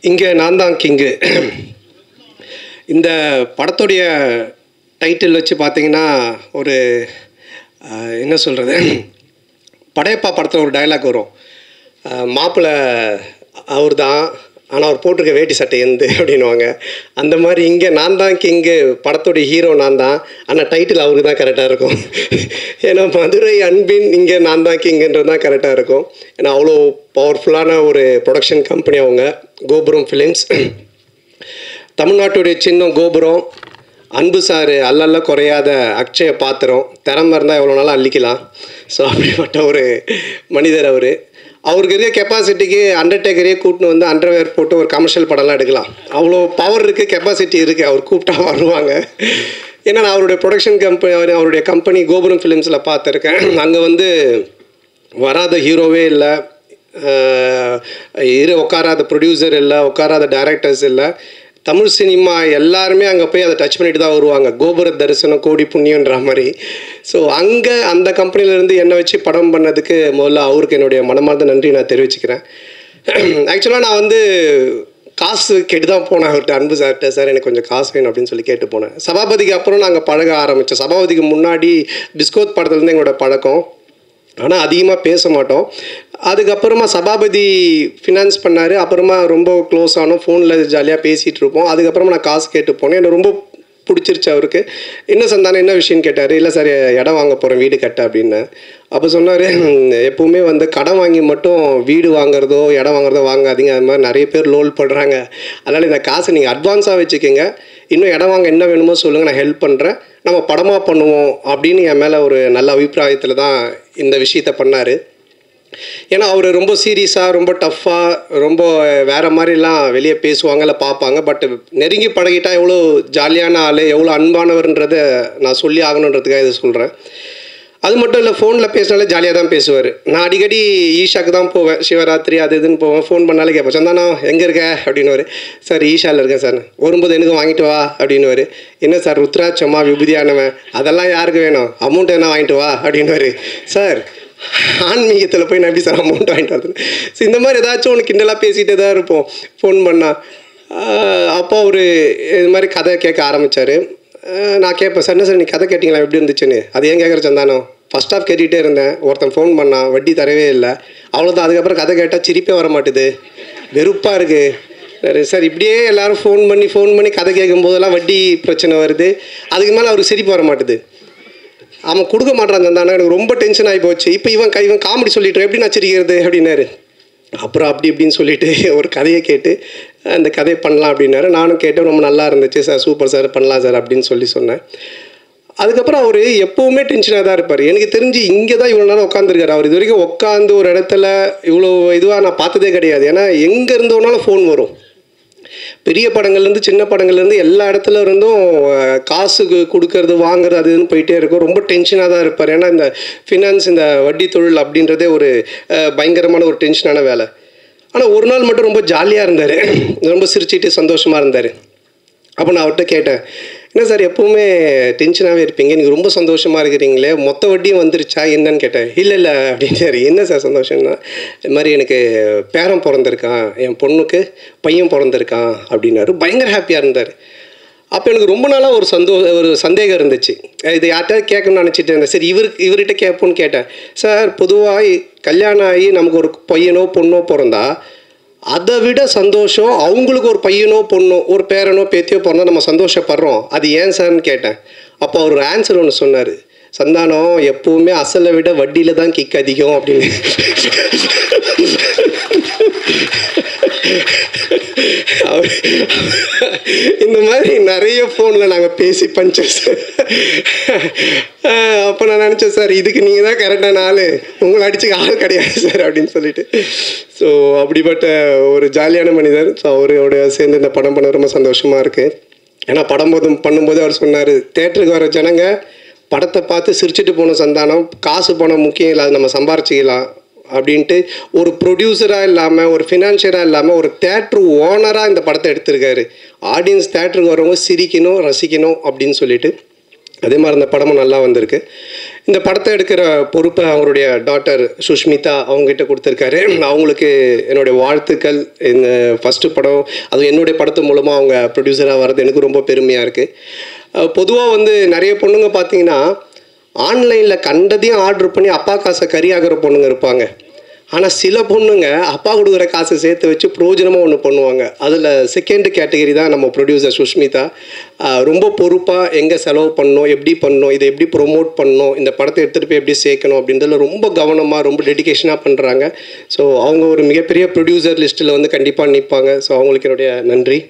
இங்கே நான் தான் கிங்கு. இந்த படத்துடைய டைட்டில் வச்சு பார்த்தீங்கன்னா ஒரு என்ன சொல்கிறது, படையப்பா படத்தில் ஒரு டைலாக் வரும், மாப்பிள்ளை அவர் தான் ஆனால் அவர் போட்டிருக்க வேட்டி சட்டை எந்து அப்படின்வாங்க. அந்த மாதிரி இங்கே நான் தான் கிங்கு, படத்துடைய ஹீரோ நான் தான், ஆனால் டைட்டில் அவருக்கு தான் கரெக்டாக இருக்கும். ஏன்னா மதுரை அன்பின் இங்கே நான் தான் கிங்குன்றது தான் கரெக்டாக இருக்கும். ஏன்னா அவ்வளோ பவர்ஃபுல்லான ஒரு ப்ரொடக்ஷன் கம்பெனி அவங்க, கோபுரம் ஃபிலிம்ஸ். தமிழ்நாட்டுடைய சின்னம் கோபுரம், அன்பு சார் அல்லல்ல குறையாத அக்ஷய பாத்திரம், திறமை இருந்தால் எவ்வளோ நாளும் அள்ளிக்கலாம். ஸோ அப்படிப்பட்ட ஒரு மனிதர் அவர். அவருக்கு இருக்க கெப்பாசிட்டிக்கு அண்டர்டேக்கரையே கூட்டின்னு வந்து அண்டர்வேர் போட்டு ஒரு கமர்ஷியல் படம்லாம் எடுக்கலாம். அவ்வளோ பவர் இருக்குது, கெப்பாசிட்டி இருக்குது. அவர் கூப்பிட்டா வருவாங்க. ஏன்னா நான் அவருடைய ப்ரொடக்ஷன் கம்பெனி, அவருடைய கம்பெனி கோபுரம் ஃபிலிம்ஸில் பார்த்துருக்கேன். அங்கே வந்து வராத ஹீரோவே இல்லை, உட்காராத ப்ரொடியூசர் இல்லை, உட்காராத டைரக்டர்ஸ் இல்லை. தமிழ் சினிமா எல்லாருமே அங்கே போய் அதை டச் பண்ணிட்டு தான் வருவாங்க. கோபுர தரிசனம் கோடி புண்ணியன்ற மாதிரி. ஸோ அங்கே அந்த கம்பெனிலேருந்து என்னை வச்சு படம் பண்ணதுக்கு முதல்ல அவருக்கு என்னுடைய மனமார்ந்த நன்றி நான் தெரிவிச்சுக்கிறேன். ஆக்சுவலாக நான் வந்து காசு கேட்டு தான் போனேன் அவர்கிட்ட, அன்பு சார்கிட்ட. சார் எனக்கு கொஞ்சம் காசு வேணும் அப்படின்னு சொல்லி கேட்டு போனேன். சபாபதிக்கு அப்புறம் நாங்கள் பழக ஆரம்பித்தோம். சபாபதிக்கு முன்னாடி பிஸ்கோத் படத்துலேருந்து எங்களோட பழக்கம், ஆனால் அதிகமாக பேச மாட்டோம். அதுக்கப்புறமா சபாபதி ஃபினான்ஸ் பண்ணார். அப்புறமா ரொம்ப க்ளோஸ் ஆனோம், ஃபோனில் ஜாலியாக பேசிகிட்டு இருப்போம். அதுக்கப்புறமா நான் காசு கேட்டு போனேன். எனக்கு ரொம்ப பிடிச்சிருச்சு அவருக்கு. என்ன சந்தானம் என்ன விஷயம்னு கேட்டார். இல்லை சார் இடம் வாங்க போகிறேன், வீடு கட்ட அப்படின்னு. அப்போ சொன்னார், எப்போவுமே வந்து கடன் வாங்கி மட்டும் வீடு வாங்குறதோ இடம் வாங்குறதோ வாங்காதீங்க, அது மாதிரி நிறைய பேர் லோல் பண்ணுறாங்க. அதனால் இந்த காசை நீங்கள் அட்வான்ஸாக வச்சுக்கோங்க, இன்னும் இடம் வாங்க என்ன வேணுமோ சொல்லுங்கள், நான் ஹெல்ப் பண்ணுறேன், நம்ம படமாக பண்ணுவோம் அப்படின்னு என் மேலே ஒரு நல்ல அபிப்பிராயத்தில் தான் இந்த விஷயத்த பண்ணார். ஏன்னா அவர் ரொம்ப சீரியஸாக, ரொம்ப டஃப்பாக, ரொம்ப வேறு மாதிரிலாம் வெளியே பேசுவாங்க, இல்லை பார்ப்பாங்க. பட் நெருங்கி பழகிட்டா எவ்வளோ ஜாலியான ஆள், எவ்வளோ அன்பானவர்ன்றதை நான் சொல்லி ஆகணுன்றதுக்காக இதை சொல்கிறேன். அது மட்டும் இல்லை, ஃபோனில் பேசினாலே ஜாலியாக தான் பேசுவார். நான் அடிக்கடி ஈஷாக்கு தான் போவேன், சிவராத்திரி அது இதுன்னு போவேன். ஃபோன் பண்ணாலே கேட்பேன், சந்தானம் எங்கே இருக்க அப்படின்னுவார். சார் ஈஷாவில் இருக்கேன் சார். வரும்போது எனக்கு வாங்கிட்டு வா அப்படின்னுவார். என்ன சார் ருத்ராட்சமா விபூதியானவன், அதெல்லாம் யாருக்கு வேணும், அமௌண்ட் என்ன வாங்கிட்டு வா அப்படின்னுவார். சார் ஆன்மீகத்தில் போய் நம்பி சார் அமௌண்ட் வாங்கிட்டு வந்து. ஸோ இந்த மாதிரி ஏதாச்சும் ஒன்று கிண்டலாக பேசிகிட்டே தான் இருப்போம் ஃபோன் பண்ணால். அப்போ அவர் இது மாதிரி கதை கேட்க ஆரம்பித்தார். நான் கேட்பேன், சார் என்ன சார் நீ கதை கேட்டிங்களா, எப்படி இருந்துச்சுன்னு. அது ஏன் கேட்குற சந்தானம், ஃபஸ்ட் ஆஃப் கேட்டுகிட்டே இருந்தேன், ஒருத்தன் ஃபோன் பண்ணான், வட்டி தரவே இல்லை, அவ்வளோதான். அதுக்கப்புறம் கதை கேட்டால் சிரிப்பே வர மாட்டுது, வெறுப்பாக இருக்குது. சார் இப்படியே எல்லோரும் ஃபோன் பண்ணி கதை கேட்கும்போதெல்லாம் வட்டி பிரச்சனை வருது, அதுக்கு மேலே அவருக்கு சிரிப்பு வர மாட்டுது. அவன் கொடுக்க மாட்டான் சந்தானம், எனக்கு ரொம்ப டென்ஷன் ஆகி போச்சு. இப்போ இவன் காமெடி சொல்லிட்டு எப்படி நான் சிரிக்கிறது அப்படின்னாரு. அப்புறம் அப்படி இப்படின்னு சொல்லிட்டு ஒரு கதையை கேட்டு அந்த கதையை பண்ணலாம் அப்படின்னாரு. நானும் கேட்டேன், ரொம்ப நல்லா இருந்துச்சு சார், சூப்பர் சார், பண்ணலாம் சார் அப்படின்னு சொன்னேன். அதுக்கப்புறம் அவர் எப்போவுமே டென்ஷனாக தான் இருப்பார். எனக்கு தெரிஞ்சு இங்கே தான் இவ்வளோ நேரம் உட்காந்துருக்காரு. அவர் இது வரைக்கும் உட்காந்து ஒரு இடத்துல இவ்வளோ இதுவாக நான் பார்த்ததே கிடையாது. ஏன்னா எங்கே இருந்தோனாலும் ஃபோன் வரும். பெரிய படங்கள்லேருந்து சின்ன படங்கள்லேருந்து எல்லா இடத்துல இருந்தும் காசுக்கு கொடுக்கறது வாங்குறது அது இதுன்னு போயிட்டே இருக்கும். ரொம்ப டென்ஷனாக தான் இருப்பார். ஏன்னா இந்த ஃபினான்ஸ், இந்த வட்டி தொழில் அப்படின்றதே ஒரு பயங்கரமான ஒரு டென்ஷனான வேலை. ஆனால் ஒரு நாள் மட்டும் ரொம்ப ஜாலியாக இருந்தார், ரொம்ப சிரிச்சிட்டு சந்தோஷமாக இருந்தார். அப்போ நான் அவர்கிட்ட கேட்டேன், என்ன சார் எப்போவுமே டென்ஷனாகவே இருப்பீங்க, நீங்கள் ரொம்ப சந்தோஷமாக இருக்கிறீங்களே, மொத்த வட்டியும் வந்துருச்சா என்னன்னு கேட்டேன். இல்லை அப்படின்னு. சார் என்ன சார் சந்தோஷம்னா, இது மாதிரி எனக்கு பேரன் பிறந்திருக்கான், என் பொண்ணுக்கு பையன் பிறந்திருக்கான் அப்படின்னாரு. பயங்கர ஹாப்பியாக இருந்தார். அப்போ எனக்கு ரொம்ப நாளாக ஒரு சந்தேகம் இருந்துச்சு. இது யார்கிட்ட கேட்கணும்னு நினச்சிட்டு இருந்தேன். சரி இவர்கிட்ட கேட்போன்னு கேட்டேன். சார் பொதுவாக கல்யாணம் ஆகி நமக்கு ஒரு பையனோ பொண்ணோ பிறந்தா அதை விட சந்தோஷம் அவங்களுக்கு ஒரு பையனோ பொண்ணோ ஒரு பேரனோ பேத்தியோ பிறந்தா நம்ம சந்தோஷப்படுறோம், அது ஏன் சார்னு கேட்டேன். அப்போ அவர் ஆன்சர் ஒன்று சொன்னார், சந்தானம் எப்போவுமே அசலை விட வட்டியில் தான் கிக் அதிகம் அப்படின்னு. இந்த மாதிரி நிறைய ஃபோனில் நாங்கள் பேசி பஞ்சோம் சார். அப்போ நான் நினச்சேன், சார் இதுக்கு நீங்கள் தான் கரெக்டான ஆள், உங்களை அடிச்சுக்க ஆள் கிடையாது சார் அப்படின்னு சொல்லிட்டு. ஸோ அப்படிப்பட்ட ஒரு ஜாலியான மனிதர். ஸோ அவரோட சேர்ந்து இந்த படம் பண்ண ரொம்ப சந்தோஷமாக இருக்குது. ஏன்னா பண்ணும்போது அவர் சொன்னார், தேட்டருக்கு வர ஜனங்க படத்தை பார்த்து சிரிச்சுட்டு போன சந்தானம், காசு பணம் முக்கியம் இல்லை, அது நம்ம சம்பாரிச்சிக்கலாம் அப்படின்ட்டு ஒரு ப்ரொடியூசராக இல்லாமல், ஒரு ஃபினான்ஷியராக இல்லாமல், ஒரு தேட்ரு ஓனராக இந்த படத்தை எடுத்திருக்காரு. ஆடியன்ஸ் தேட்டருக்கு வரவங்க சிரிக்கணும், ரசிக்கணும் அப்படின்னு சொல்லிட்டு. அதே மாதிரி இந்த படமும் நல்லா வந்திருக்கு. இந்த படத்தை எடுக்கிற பொறுப்பை அவங்களுடைய டாட்டர் சுஷ்மிதா அவங்ககிட்ட கொடுத்துருக்காரு. அவங்களுக்கு என்னுடைய வாழ்த்துக்கள். இந்த ஃபஸ்ட்டு படம் அது என்னுடைய படத்து மூலமாக அவங்க ப்ரொடியூசராக வர்றது எனக்கு ரொம்ப பெருமையாக இருக்குது. பொதுவாக வந்து நிறைய பொண்ணுங்க பார்த்தீங்கன்னா ஆன்லைனில் கண்டதையும் ஆர்டர் பண்ணி அப்பா காசை கறியாகிற பொண்ணுங்க இருப்பாங்க. ஆனால் சில பொண்ணுங்க அப்பா கொடுக்குற காசை சேர்த்து வச்சு பிரயோஜனமாக ஒன்று பண்ணுவாங்க. அதில் செகண்ட் கேட்டகரி தான் நம்ம ப்ரொடியூசர் சுஷ்மிதா. ரொம்ப பொறுப்பாக எங்கே செலவு பண்ணணும், எப்படி பண்ணணும், இதை எப்படி ப்ரொமோட் பண்ணணும், இந்த படத்தை எடுத்துகிட்டு போய் எப்படி சேர்க்கணும் அப்படின்றதுல ரொம்ப கவனமாக ரொம்ப டெடிக்கேஷனாக பண்ணுறாங்க. ஸோ அவங்க ஒரு மிகப்பெரிய ப்ரொடியூசர் லிஸ்ட்டில் வந்து கண்டிப்பாக நிற்பாங்க. ஸோ அவங்களுக்கு என்னுடைய நன்றி.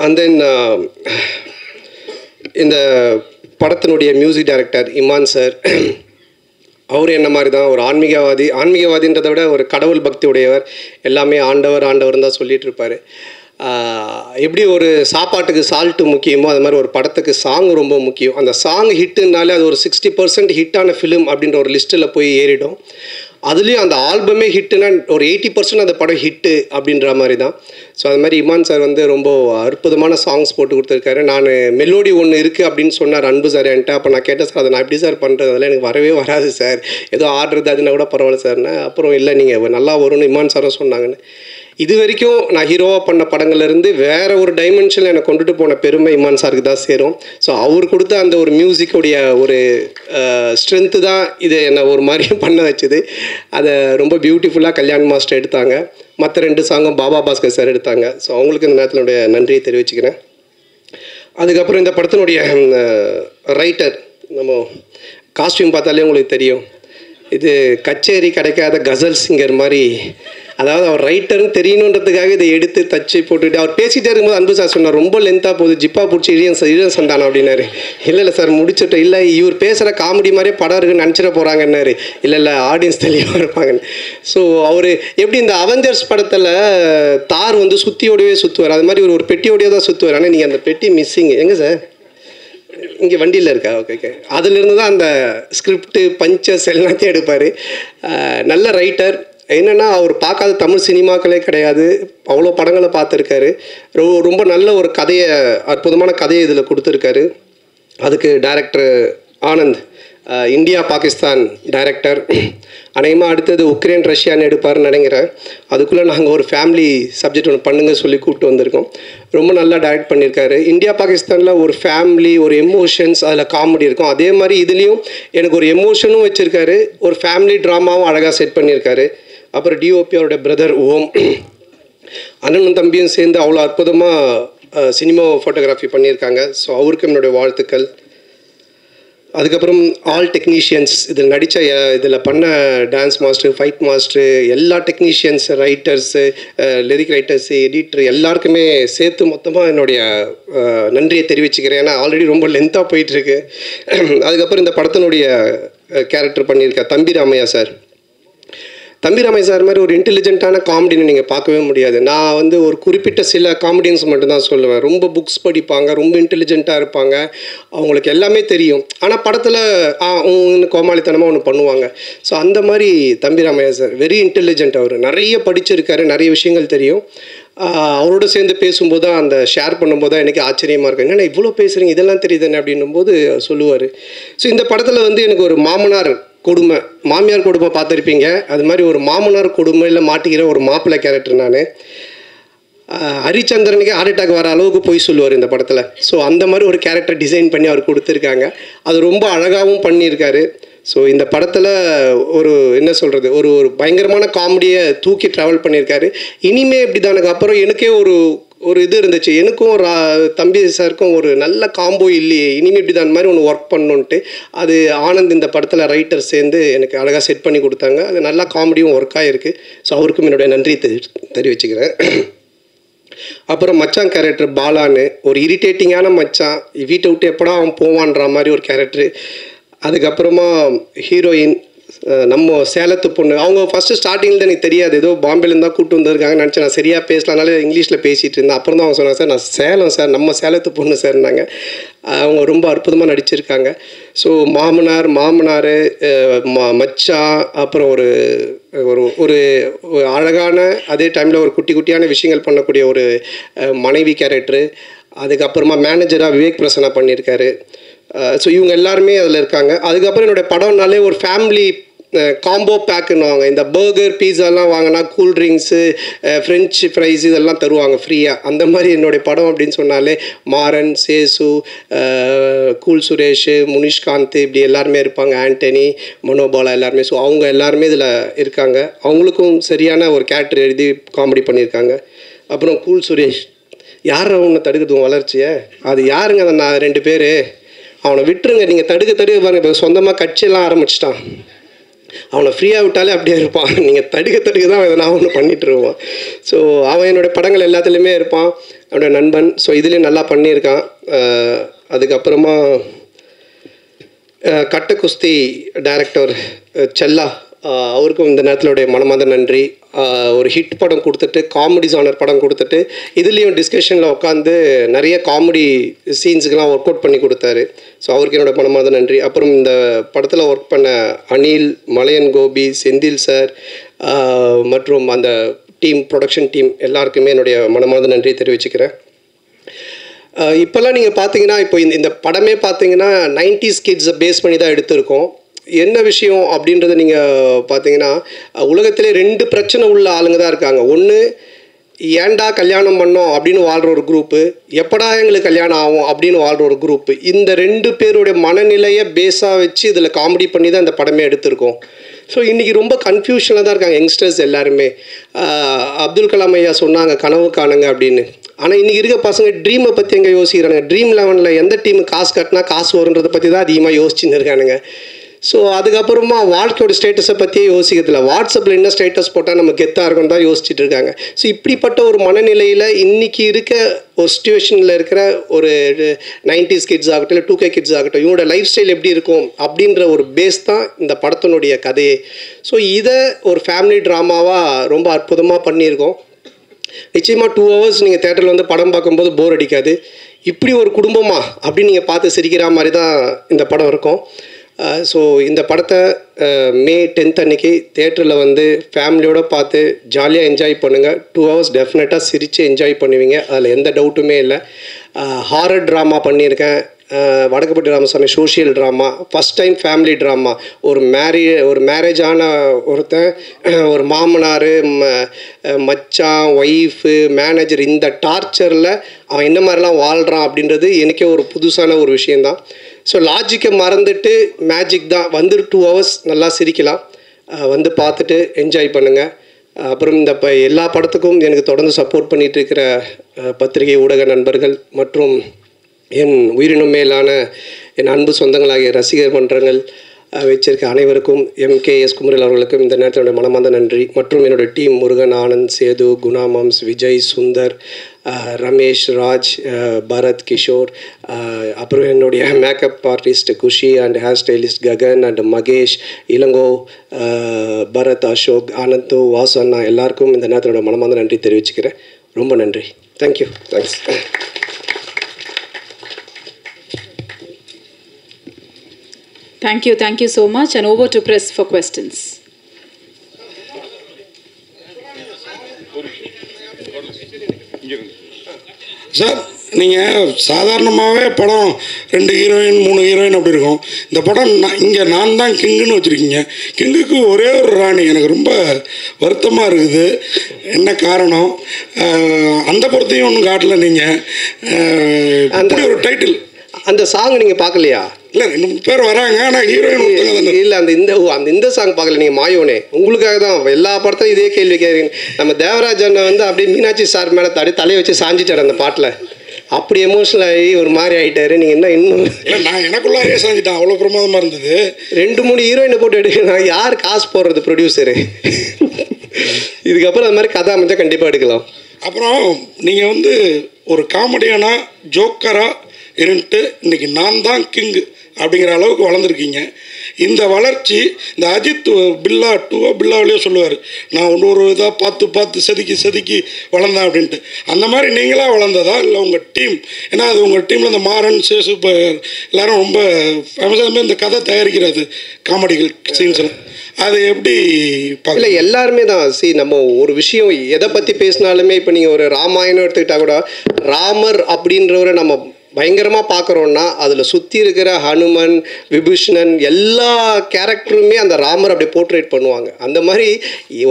அண்ட் தென் இந்த படத்தினுடைய மியூசிக் டைரக்டர் இமான் சார், அவர் என்ன மாதிரி தான் ஒரு ஆன்மீகவாதின்றதை விட ஒரு கடவுள் பக்தி உடையவர். எல்லாமே ஆண்டவர் ஆண்டவர் தான் சொல்லிகிட்டு இருப்பார். எப்படி ஒரு சாப்பாட்டுக்கு சால்ட்டு முக்கியமோ அது மாதிரி ஒரு படத்துக்கு சாங் ரொம்ப முக்கியம். அந்த சாங் ஹிட்டுனாலே அது ஒரு 60% ஹிட்டான ஃபிலிம் அப்படின்ற ஒரு லிஸ்ட்டில் போய் ஏறிடும். அதுலேயும் அந்த ஆல்பமே ஹிட்டுனா ஒரு 80% அந்த படம் ஹிட்டு அப்படின்ற மாதிரி தான். ஸோ அது மாதிரி இமான் சார் வந்து ரொம்ப அற்புதமான சாங்ஸ் போட்டு கொடுத்துருக்காரு. நான் மெலோடி ஒன்று இருக்குது அப்படின்னு சொன்னார் அன்பு சார் என்கிட்ட. அப்போ நான் கேட்டேன், சார் அதை நான் எப்படி சார் பண்ணுறது, அதெல்லாம் எனக்கு வரவே வராது சார், ஏதோ ஆர்டர் அதுனா கூட பரவாயில்ல சார்னு. அப்புறம் இல்லை நீங்கள் நல்லா வரும்னு இமான் சாரும் சொன்னாங்கன்னு. இது வரைக்கும் நான் ஹீரோவாக பண்ண படங்கள்லேருந்து வேறு ஒரு டைமென்ஷனில் என்னை கொண்டுட்டு போன பெருமை இமான் சாருக்கு தான் சேரும். ஸோ அவர் கொடுத்த அந்த ஒரு மியூசிக்குடைய ஒரு ஸ்ட்ரென்த்து தான் இதை என்னை ஒரு மாதிரியும் பண்ண வச்சுது. அதை ரொம்ப பியூட்டிஃபுல்லாக கல்யாண் மாஸ்டர் எடுத்தாங்க. மற்ற 2 சாங்கும் பாபா பாஸ்கர் சார் எடுத்தாங்க. ஸோ அவங்களுக்கு இந்த நேரத்தினுடைய நன்றியை தெரிவிச்சுக்கிறேன். அதுக்கப்புறம் இந்த படத்தினுடைய ரைட்டர், நம்ம காஸ்டியூம் பார்த்தாலே உங்களுக்கு தெரியும், இது கச்சேரி கிடைக்காத கசல் சிங்கர் மாதிரி. அதாவது அவர் ரைட்டர்னு தெரியணுன்றதுக்காக இதை எடுத்து தச்சு போட்டுட்டு அவர் பேசிகிட்டே இருக்கும்போது அன்பு சார் சொன்னார், ரொம்ப லென்த்தாக போகுது, ஜிப்பா பிடிச்சி இழியன் சந்தானம் அப்படின்னாரு. இல்லை சார் முடிச்சுட்டோம். இல்லை இவர் பேசுகிற காமெடி மாதிரியே படம் இருக்குன்னு நினச்சிட போகிறாங்கன்னாரு. இல்லை ஆடியன்ஸ் தெளிவாக இருப்பாங்கன்னு. ஸோ அவர் எப்படி இந்த அவெஞ்சர்ஸ் படத்தில் தார் வந்து சுற்றியோடையே சுற்றுவார், அது மாதிரி ஒரு பெட்டியோடையே தான் சுற்றுவார். ஆனால் நீங்கள் அந்த பெட்டி மிஸ்ஸிங் எங்கே சார், இங்கே வண்டியில் இருக்கா? ஓகே. அதுலேருந்து தான் அந்த ஸ்கிரிப்டு பஞ்சஸ் எல்லாத்தையும் எடுப்பார். நல்ல ரைட்டர். என்னென்னா அவர் பார்க்காத தமிழ் சினிமாக்களே கிடையாது, அவ்வளோ படங்களை பார்த்துருக்காரு. ரொம்ப நல்ல ஒரு கதையை, அற்புதமான கதையை இதில் கொடுத்துருக்காரு. அதுக்கு director Anand, India Pakistan director. அநேகமாக அடுத்தது உக்ரைன் ரஷ்யான்னு எடுப்பார்னு நினைக்கிறேன். அதுக்குள்ளே நாங்கள் ஒரு ஃபேமிலி சப்ஜெக்ட் ஒன்று பண்ணுங்க சொல்லி கூப்பிட்டு வந்திருக்கோம். ரொம்ப நல்லா டைரக்ட் பண்ணியிருக்காரு. இந்தியா பாகிஸ்தானில் ஒரு ஃபேமிலி, ஒரு எமோஷன்ஸ், அதில் காமெடி இருக்கும். அதே மாதிரி இதுலேயும் எனக்கு ஒரு எமோஷனும் வச்சுருக்காரு, ஒரு ஃபேமிலி ட்ராமாவும் அழகாக செட் பண்ணியிருக்காரு. அப்புறம் டிஓபி அவருடைய பிரதர் ஓம், அண்ணனும் தம்பியும் சேர்ந்து அவ்வளோ அற்புதமாக சினிமா ஃபோட்டோகிராஃபி பண்ணியிருக்காங்க. ஸோ அவருக்கு என்னுடைய வாழ்த்துக்கள். அதுக்கப்புறம் ஆல் டெக்னீஷியன்ஸ், இதில் நடித்த இதில் பண்ண டான்ஸ் மாஸ்டர், ஃபைட் மாஸ்டர், எல்லா technicians, writers, lyric writers, editor எல்லாருக்குமே சேர்த்து மொத்தமாக என்னுடைய நன்றியை தெரிவிச்சுக்கிறேன். ஏன்னா ஆல்ரெடி ரொம்ப லென்த்தாக போயிட்டுருக்கு. அதுக்கப்புறம் இந்த படத்தினுடைய கேரக்டர் பண்ணியிருக்க தம்பி ராமையா சார். தம்பி ராமையா சார் மாதிரி ஒரு இன்டெலிஜென்ட்டான காமெடின்னு நீங்கள் பார்க்கவே முடியாது. நான் வந்து ஒரு குறிப்பிட்ட சில காமெடியன்ஸ் மட்டும்தான் சொல்லுவேன். ரொம்ப புக்ஸ் படிப்பாங்க, ரொம்ப இன்டெலிஜென்ட்டாக இருப்பாங்க, அவங்களுக்கு எல்லாமே தெரியும். ஆனால் படத்தில் கோமாளித்தனமாக ஒன்று பண்ணுவாங்க. ஸோ அந்த மாதிரி தம்பி ராமையா சார் வெரி இன்டெலிஜென்ட். அவர் நிறைய படிச்சிருக்காரு, நிறைய விஷயங்கள் தெரியும். அவரோட சேர்ந்து பேசும்போது தான், அந்த ஷேர் பண்ணும்போது தான் எனக்கு ஆச்சரியமாக இருக்கும், என்னென்னா இவ்வளோ பேசுகிறீங்க, இதெல்லாம் தெரியுதுன்னு அப்படின்னும் போது சொல்லுவார். ஸோ இந்த படத்தில் வந்து எனக்கு ஒரு மாமனார் கொடுமை, மாமியார் கொடுமை பார்த்துருப்பீங்க, அது மாதிரி ஒரு மாமனார் கொடுமையில் மாட்டிக்கிற ஒரு மாப்பிள்ளை கேரக்டர் நான். ஹரிச்சந்திரனுக்கு ஹார்ட் அட்டாக் வர அளவுக்கு போய் சொல்லுவார் இந்த படத்தில். ஸோ அந்த மாதிரி ஒரு கேரக்டர் டிசைன் பண்ணி அவர் கொடுத்துருக்காங்க. அது ரொம்ப அழகாகவும் பண்ணியிருக்காரு. ஸோ இந்த படத்தில் ஒரு என்ன சொல்கிறது, ஒரு பயங்கரமான காமெடியை தூக்கி ட்ராவல் பண்ணியிருக்காரு. இனிமே இப்படி தானுக்கு அப்புறம் எனக்கே ஒரு இது இருந்துச்சு, எனக்கும் ஒரு தம்பி சாருக்கும் ஒரு நல்ல காம்போ இல்லையே, இனிமேல் இப்படி தான் மாதிரி ஒன்று ஒர்க் பண்ணணுன்ட்டு. அது ஆனந்த் இந்த படத்தில் ரைட்டர் சேர்ந்து எனக்கு அழகாக செட் பண்ணி கொடுத்தாங்க. அது நல்லா காமெடியும் ஒர்க் ஆகிருக்கு. ஸோ அவருக்கும் என்னுடைய நன்றி தெரிவிச்சுக்கிறேன். அப்புறம் மச்சான் கேரக்டர் பாலான்னு, ஒரு இரிட்டேட்டிங்கான மச்சான், வீட்டை விட்டு எப்படா அவன் போவான்ற மாதிரி ஒரு கேரக்டரு. அதுக்கப்புறமா ஹீரோயின் நம்ம சேலத்து பொண்ணு. அவங்க ஃபஸ்ட்டு ஸ்டார்டிங்கில் எனக்கு தெரியாது, ஏதோ பாம்பேலேருந்து தான் கூப்பிட்டு வந்திருக்காங்கன்னு நினச்சேன். நான் சரியாக பேசலனால இங்கிலீஷில் பேசிகிட்டு இருந்தேன். அப்புறம் தான் அவங்க சொன்னாங்க, சார் நான் சேலம் சார், நம்ம சேலத்து பொண்ணு சார்னாங்க. அவங்க ரொம்ப அற்புதமாக நடிச்சிருக்காங்க. ஸோ மாமனார், மச்சான், அப்புறம் ஒரு ஒரு அழகான, அதே டைமில் ஒரு குட்டியான விஷயங்கள் பண்ணக்கூடிய ஒரு மனைவி கேரக்டரு. அதுக்கப்புறமா மேனேஜராக விவேக் பிரசன்னா பண்ணியிருக்காரு. ஸோ இவங்க எல்லாருமே அதில் இருக்காங்க. அதுக்கப்புறம் என்னுடைய படம்னாலே ஒரு ஃபேமிலி காம்போ பேக்குன்னுவாங்க. இந்த பர்கர் பீஸாலாம் வாங்கினா கூல்ட்ரிங்க்ஸு ஃப்ரெஞ்சு ஃப்ரைஸ் இதெல்லாம் தருவாங்க ஃப்ரீயாக. அந்த மாதிரி என்னுடைய படம் அப்படின்னு சொன்னாலே மாறன், சேசு, கூல் சுரேஷ், முனிஷ்காந்த் இப்படி எல்லாருமே இருப்பாங்க, ஆண்டனி, மனோபாலா எல்லாருமே. ஸோ அவங்க எல்லாருமே இதில் இருக்காங்க. அவங்களுக்கும் சரியான ஒரு கேரக்டர் எழுதி காமெடி பண்ணியிருக்காங்க. அப்புறம் கூல் சுரேஷ் யார் அவனை தடுக்கிறது வளர்ச்சியை, அது யாருங்க அந்த நான் 2 பேர், அவனை விட்டுருங்க, நீங்கள் தடுக்க பாருங்க. இப்போ சொந்தமாக கட்சியெல்லாம் ஆரம்பிச்சிட்டான். அவனை ஃப்ரீயாக விட்டாலே அப்படியே இருப்பான். நீங்கள் தடுக்க தான் அவன் நான் ஒன்று பண்ணிகிட்டு இருப்பான். ஸோ அவன் என்னோடய படங்கள் எல்லாத்துலேயுமே இருப்பான், அவனோட நண்பன். ஸோ இதுலேயும் நல்லா பண்ணியிருக்கான். அதுக்கப்புறமா கட்ட குஸ்தி டைரக்டர் செல்லா, அவருக்கும் இந்த நேரத்திலுடைய மனமார்ந்த நன்றி. ஒரு ஹிட் படம் கொடுத்துட்டு, காமெடி ஜானர் படம் கொடுத்துட்டு, இதுலேயும் டிஸ்கஷனில் உட்காந்து நிறைய காமெடி சீன்ஸுக்கெலாம் ஒர்க் அவுட் பண்ணி கொடுத்தாரு. ஸோ அவருக்கு என்னோடய மனமார்ந்த நன்றி. அப்புறம் இந்த படத்தில் ஒர்க் பண்ண அனில், மலையன் கோபி, செந்தில் சார் மற்றும் அந்த டீம், ப்ரொடக்ஷன் டீம் எல்லாருக்குமே என்னுடைய மனமார்ந்த நன்றியை தெரிவிச்சுக்கிறேன். இப்போல்லாம் நீங்கள் பார்த்தீங்கன்னா, இப்போ இந்த படமே பார்த்தீங்கன்னா 90s கிட்ஸை பேஸ் பண்ணி தான் எடுத்திருக்கோம். என்ன விஷயம் அப்படின்றத நீங்கள் பார்த்தீங்கன்னா, உலகத்திலே 2 பிரச்சனை உள்ள ஆளுங்க தான் இருக்காங்க. ஒன்று, ஏன்டா கல்யாணம் பண்ணோம் அப்படின்னு வாழ்கிற ஒரு குரூப்பு, எப்படா எங்களுக்கு கல்யாணம் ஆகும் அப்படின்னு வாழ்கிற ஒரு குரூப்பு. இந்த 2 பேருடைய மனநிலையை பேஸாக வச்சு இதில் காமெடி பண்ணி தான் இந்த படமே எடுத்திருக்கோம். ஸோ இன்றைக்கி ரொம்ப கன்ஃபியூஷனில் தான் இருக்காங்க யங்ஸ்டர்ஸ் எல்லாருமே. அப்துல் கலாம் ஐயா சொன்னாங்க கனவு காணுங்க அப்படின்னு. ஆனால் இன்றைக்கி இருக்க பசங்க ட்ரீமை பற்றி எங்கே யோசிக்கிறாங்க? ட்ரீம் 11 எந்த டீமு காசு கட்டினா காசு வருன்றதை பற்றி தான் அதிகமாக யோசிச்சுன்னு இருக்கானுங்க. ஸோ அதுக்கப்புறமா வாழ்க்கையோட ஸ்டேட்டஸை பற்றியே யோசிக்கிறதில்ல. வாட்ஸ்அப்பில் என்ன ஸ்டேட்டஸ் போட்டால் நம்ம கெத்தாக இருக்கும் தான் யோசிச்சுட்டு இருக்காங்க. ஸோ இப்படிப்பட்ட ஒரு மனநிலையில் இன்றைக்கி இருக்க ஒரு சுச்சுவேஷனில் இருக்கிற ஒரு 90s கிட்ஸ் ஆகட்டும், இல்லை 2K கிட்ஸ் ஆகட்டும், இவங்களோட லைஃப் ஸ்டைல் எப்படி இருக்கும் அப்படின்ற ஒரு பேஸ் தான் இந்த படத்தினுடைய கதையே. ஸோ இதை ஒரு ஃபேமிலி ட்ராமாவாக ரொம்ப அற்புதமாக பண்ணியிருக்கோம். நிச்சயமாக 2 hours நீங்கள் தேட்டரில் வந்து படம் பார்க்கும்போது போர் அடிக்காது. இப்படி ஒரு குடும்பமா அப்படின்னு நீங்கள் பார்த்து சிரிக்கிற மாதிரி தான் இந்த படம் இருக்கும். ஸோ இந்த படத்தை May 10th அன்றைக்கி தேட்டரில் வந்து ஃபேமிலியோடு பார்த்து ஜாலியாக என்ஜாய் பண்ணுங்கள். 2 hours டெஃபினட்டாக சிரித்து என்ஜாய் பண்ணுவீங்க, அதில் எந்த டவுட்டுமே இல்லை. ஹாரர் ட்ராமா பண்ணியிருக்கேன், Vadakkupatti Ramasamy social drama, first time family drama. ஒரு மேரேஜான ஒருத்தன், ஒரு மாமனார், மச்சான், ஒய்ஃபு, மேனேஜர், இந்த டார்ச்சரில் அவன் என்ன மாதிரிலாம் வாழ்கிறான் அப்படின்றது எனக்கே ஒரு புதுசான ஒரு விஷயந்தான். ஸோ லாஜிக்கை மறந்துட்டு மேஜிக் தான். வந்து 2 hours நல்லா சிரிக்கலாம், வந்து பார்த்துட்டு என்ஜாய் பண்ணுங்கள். அப்புறம் இந்த எல்லா படத்துக்கும் எனக்கு தொடர்ந்து சப்போர்ட் பண்ணிகிட்டு இருக்கிற பத்திரிகை ஊடக நண்பர்கள் மற்றும் என் உயிரினும் மேலான என் அன்பு சொந்தங்களாகிய ரசிகர் மன்றங்கள் வச்சிருக்க அனைவருக்கும், MKS குமரல் அவர்களுக்கும் இந்த நேரத்தினுடைய மனமார்ந்த நன்றி. மற்றும் என்னுடைய டீம் முருகன், ஆனந்த், சேது, குணா மாம்ஸ், விஜய், சுந்தர், ரமேஷ், ராஜ், பரத், கிஷோர், அப்புறம் என்னுடைய makeup artist Khushi and hair stylist Gagan and Mahesh, Ilango, Bharath, Ashok, Anand, Vasu அண்ணா எல்லாருக்கும் இந்த நேரத்தினோட மனமார்ந்த நன்றி தெரிவிச்சுக்கிறேன். ரொம்ப நன்றி. Thank you. Thanks. Thank you so much, and over to press for questions. Sir, நீங்கள் சாதாரணமாகவே படம் 2 ஹீரோயின் 3 ஹீரோயின் அப்படி இருக்கும். இந்த படம் இங்கே நான் தான் கிங்குன்னு வச்சுருக்கீங்க. கிங்குக்கு ஒரே ஒரு ராணி. எனக்கு ரொம்ப வருத்தமாக இருக்குது. என்ன காரணம்? அந்த படத்தையும் ஒன்றும் காட்டல நீங்கள். அந்த ஒரு டைட்டில், அந்த சாங் நீங்கள் பார்க்கலையா? இல்லை, 2 பேர் வராங்க, ஆனால் ஹீரோயின் இல்லை. இந்த சாங் பார்க்கல நீங்கள்? மாயோனே உங்களுக்காக தான் எல்லா படத்துலையும் இதே கேள்வி கேட்குறீங்க. நம்ம தேவராஜ் அண்ணன் வந்து அப்படியே மீனாட்சி சார் மேலே தலையை வச்சு சாஞ்சிட்டார் அந்த பாட்டில். அப்படி எமோஷனல் ஆகி ஒரு மாதிரி ஆகிட்டாரு. நீங்கள் என்ன இன்னும் இல்லை, நான் எனக்குள்ளாரே சாஞ்சிட்டேன். அவ்வளோ பிரமாதமாக இருந்தது. 2-3 ஹீரோயினை போட்டு எடுக்கலாம். யார் காசு போடுறது? ப்ரொடியூசரு. இதுக்கப்புறம் அது மாதிரி கதை அமைச்சா கண்டிப்பாக எடுக்கலாம். அப்புறம் நீங்கள் வந்து ஒரு காமெடியானா ஜோக்கராக இருந்துட்டு இன்றைக்கி நான் தான் கிங்கு அப்படிங்கிற அளவுக்கு வளர்ந்துருக்கீங்க. இந்த வளர்ச்சி, இந்த அஜித் பில்லாவிலேயே சொல்லுவார், நான் ஒரு இதாக பார்த்து செதுக்கி வளர்ந்தேன் அப்படின்ட்டு. அந்த மாதிரி நீங்களாக வளர்ந்ததா இல்லை உங்கள் டீம்? ஏன்னா அது உங்கள் டீமில் இந்த மாறன், சேசு இப்போ எல்லோரும் ரொம்ப ஃபேமஸாக இந்த கதை தயாரிக்கிறது காமெடிகள் சீன்ஸ்லாம், அது எப்படி இல்லை? எல்லாருமே தான். நம்ம ஒரு விஷயம் எதை பற்றி பேசினாலுமே, இப்போ நீங்கள் ஒரு ராமாயணம் எடுத்துக்கிட்டால் கூட ராமர் அப்படின்றவரை நம்ம பயங்கரமாக பார்க்குறோன்னா அதில் சுற்றி இருக்கிற ஹனுமன், விபீஷணன் எல்லா கேரக்டருமே அந்த ராமர் அப்படி போர்ட்ரேட் பண்ணுவாங்க. அந்த மாதிரி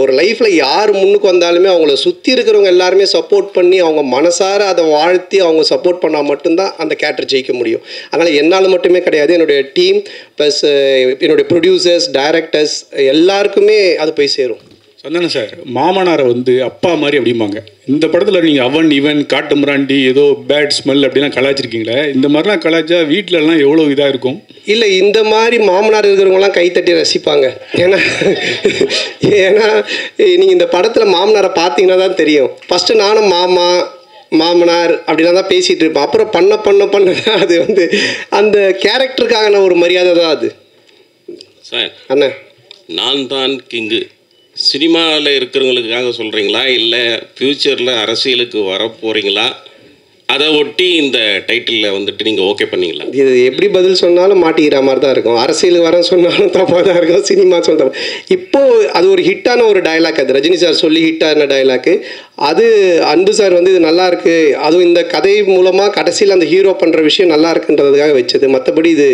ஒரு லைஃப்பில் யார் முன்னுக்கு வந்தாலுமே அவங்கள சுற்றி இருக்கிறவங்க எல்லாருமே சப்போர்ட் பண்ணி அவங்க மனசார அதை வாழ்த்தி அவங்க சப்போர்ட் பண்ணால் மட்டும்தான் அந்த கேரக்டர் ஜெயிக்க முடியும். அதனால் என்னால் மட்டுமே கிடையாது, என்னுடைய டீம் ப்ளஸ் என்னுடைய ப்ரொடியூசர்ஸ், டைரக்டர்ஸ் எல்லாருக்குமே அது போய் சேரும். சந்தானம் சார், மாமனாரை வந்து அப்பா மாதிரி அப்படிம்பாங்க. இந்த படத்தில் நீங்கள் அவன் இவன் காட்டு மிராண்டி ஏதோ பேட் ஸ்மெல் அப்படிலாம் கலாய்ச்சிருக்கீங்களே, இந்த மாதிரிலாம் கலாய்ச்சா வீட்டிலலாம் எவ்வளோ இதாக இருக்கும்? இல்லை, இந்த மாதிரி மாமனார் இருக்கிறவங்களாம் கைத்தட்டி ரசிப்பாங்க. ஏன்னா நீங்கள் இந்த படத்தில் மாமனாரை பார்த்தீங்கன்னா தான் தெரியும். ஃபஸ்ட்டு நானும் மாமனார் அப்படிலாம் தான் பேசிகிட்டு இருப்பேன். அப்புறம் பண்ண அது வந்து அந்த கேரக்டருக்கான ஒரு மரியாதை தான் அது. சார் அண்ணா, நான் தான் கிங்கு சினிமாவில் இருக்கிறவங்களுக்காக சொல்கிறீங்களா, இல்லை ஃப்யூச்சரில் அரசியலுக்கு வர போகிறீங்களா, அதை ஒட்டி இந்த டைட்டிலில் வந்துட்டு நீங்கள் ஓகே பண்ணீங்களா? இது எப்படி பதில் சொன்னாலும் மாட்டிக்கிற மாதிரி தான் இருக்கும். அரசியலுக்கு வர சொன்னாலும் தப்பாக தான் இருக்கும், சினிமா சொன்ன. இப்போது அது ஒரு ஹிட்டான ஒரு டைலாக், அது ரஜினி சார் சொல்லி ஹிட்டான டைலாக்கு. அது அன்பு சார் வந்து இது நல்லா இருக்கு, அதுவும் இந்த கதை மூலமாக கடைசியில் அந்த ஹீரோ பண்ணுற விஷயம் நல்லா இருக்குன்றதுக்காக வச்சது. மற்றபடி இது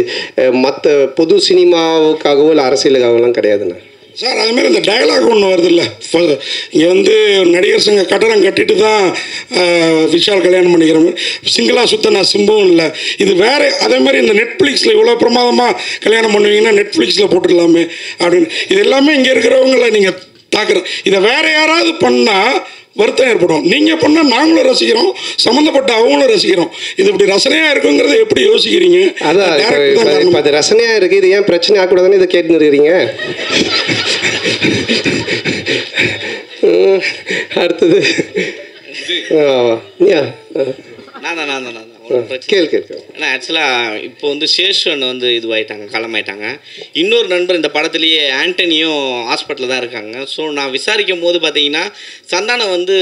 மற்ற பொது சினிமாவுக்காகவோ இல்லை அரசியலுக்காகவோலாம் கிடையாதுண்ணா. சார் அதுமாதிரி இந்த டயலாக் ஒன்று வருது இல்லை, இங்கே வந்து நடிகர் சங்க கட்டடம் கட்டிட்டு தான் விஷால் கல்யாணம் பண்ணிக்கிற மாதிரி சிங்கிளாக சுத்த நான் சிம்பவும் இல்லை. இது வேறு அதே மாதிரி இந்த நெட்ஃப்ளிக்ஸில் இவ்வளோ பிரமாதமாக கல்யாணம் பண்ணுவீங்கன்னா நெட்ஃப்ளிக்ஸில் போட்டுடலாமே அப்படின்னு. இது எல்லாமே இங்கே இருக்கிறவங்கள நீங்கள் தாக்குறேன். இதை வேறு யாராவது பண்ணால் வருத்தம் ஏற்படும். நீங்கள் பண்ணால் நாங்களும் ரசிக்கிறோம், சம்மந்தப்பட்ட அவங்களும் ரசிக்கிறோம். இது இப்படி ரசனையாக இருக்குங்கிறத எப்படி யோசிக்கிறீங்க? அதான் இப்போ அது ரசனையாக இருக்குது, இது ஏன் பிரச்சனை ஆகக்கூடாதுன்னு இதை கேட்டுன்னு இருக்கிறீங்க. அடுத்தது ஏன்னா ஆக்சுவலாக இப்போ வந்து சேஷன் வந்து இதுவாயிட்டாங்க, களமாயிட்டாங்க. இன்னொரு நண்பர் இந்த படத்துலேயே ஆண்டனியும் ஹாஸ்பிட்டலில் தான் இருக்காங்க. ஸோ நான் விசாரிக்கும் போது பார்த்தீங்கன்னா சந்தானம் வந்து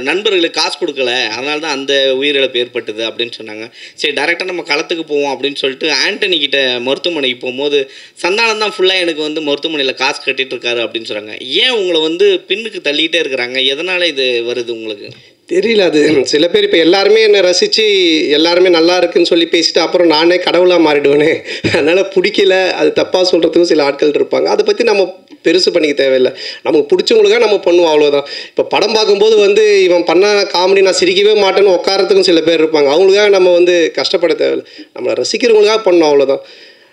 நண்பர்களுக்கு காசு கொடுக்கல, அதனால தான் அந்த உயிரிழப்பு ஏற்பட்டது அப்படின்னு சொன்னாங்க. சரி டேரெக்டாக நம்ம களத்துக்கு போவோம் அப்படின்னு சொல்லிட்டு ஆண்டனி கிட்ட மருத்துவமனைக்கு போகும்போது சந்தானம் தான் ஃபுல்லாக எனக்கு வந்து மருத்துவமனையில் காசு கட்டிகிட்டு இருக்காரு அப்படின்னு சொல்கிறாங்க. ஏன் உங்களை வந்து பின்னுக்கு தள்ளிக்கிட்டே இருக்கிறாங்க? எதனால் இது வருது உங்களுக்கு தெரியல. அது சில பேர் இப்போ எல்லாருமே என்னை ரசித்து எல்லாருமே நல்லா இருக்குன்னு சொல்லி பேசிட்டு அப்புறம் நானே கடவுளாக மாறிடுவேனே, அதனால் பிடிக்கல, அது தப்பாக சொல்கிறதுக்கும் சில ஆட்கள் இருப்பாங்க. அதை பற்றி நம்ம பெருசு பண்ணிக்க தேவையில்லை, நமக்கு பிடிச்சவங்களுக்காக நம்ம பண்ணுவோம், அவ்வளோதான். இப்போ படம் பார்க்கும்போது வந்து இவன் பண்ண காமெடி நான் சிரிக்கவே மாட்டேன்னு உட்காரத்துக்கும் சில பேர் இருப்பாங்க. அவங்களுக்காக நம்ம வந்து கஷ்டப்பட தேவையில்லை, நம்மளை ரசிக்கிறவங்களுக்காக பண்ணணும், அவ்வளோதான்.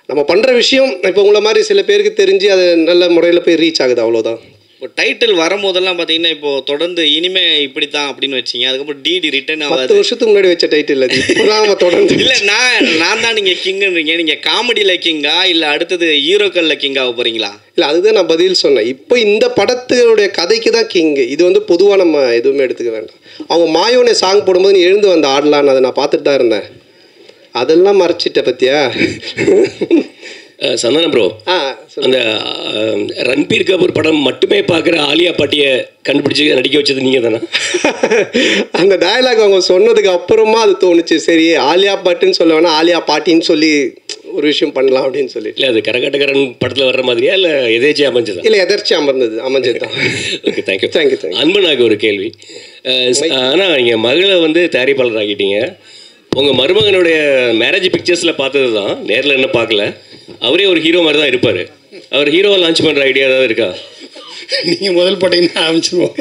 நம்ம பண்ணுற விஷயம் இப்போ உங்களை மாதிரி சில பேருக்கு தெரிஞ்சு அது நல்ல முறையில் போய் ரீச் ஆகுது, அவ்வளோதான். இப்போ டைட்டில் வரும்போதெல்லாம் பார்த்தீங்கன்னா இப்போ தொடர்ந்து இனிமே இப்படி தான் அப்படின்னு வச்சிங்க, அதுக்கப்புறம் டிடி ரிட்டர்ன் ஆகாது. 10 வருஷத்துக்கு முன்னாடி வச்ச டைட்டில் அது இப்போதான் தொடர்ந்து. இல்லை நான் தான் நீங்கள் கிங்குன்றீங்க, நீங்கள் காமெடியில் கிங்கா இல்லை அடுத்தது ஹீரோக்களில் கிங்காக போகிறீங்களா? இல்லை, அதுதான் நான் பதில் சொன்னேன். இப்போ இந்த படத்துடைய கதைக்கு தான் கிங்கு. இது வந்து பொதுவாக நம்ம எதுவுமே எடுத்துக்க வேண்டாம். அவங்க மாயோனே சாங் போடும்போது நீ எழுந்து வந்த ஆடலான்னு அதை நான் பார்த்துட்டு தான் இருந்தேன். அதெல்லாம் மறைச்சிட்ட பத்தியா? சந்தானம் ப்ரோ, அந்த ரன்பீர் கபூர் படம் மட்டுமே பார்க்குற ஆலியா பாட்டியை கண்டுபிடிச்சி நடிக்க வச்சது நீங்கள் தானே? அந்த டயலாக் அவங்க சொன்னதுக்கு அப்புறமா அது தோணுச்சு, சரி ஆலியா பாட்டுன்னு சொல்ல வேணா ஆலியா பாட்டின்னு சொல்லி ஒரு விஷயம் பண்ணலாம் அப்படின்னு சொல்லி. இல்லை, அது கரகாட்டக்காரன் படத்தில் வர்ற மாதிரியா இல்லை எதேச்சியாக அமைஞ்சதா? இல்லை, எதர்ச்சியாக அமைஞ்சது தான். Okay, thank you. தேங்க்யூ. அன்பனாக்கு ஒரு கேள்வி. ஆனால் நீங்கள் மகளை வந்து தயாரிப்பாளர் ஆகிட்டீங்க. உங்கள் மருமகனுடைய மேரேஜ் பிக்சர்ஸில் பார்த்தது தான், நேரில் என்ன பார்க்கல. அவரே ஒரு ஹீரோ மாதிரி தான் இருப்பார். அவர் ஹீரோவை லான்ச் பண்ணுற ஐடியா ஏதாவது இருக்கா? நீங்கள் முதல் போட்டிங்கன்னா ஆரம்பிச்சிருவோம்.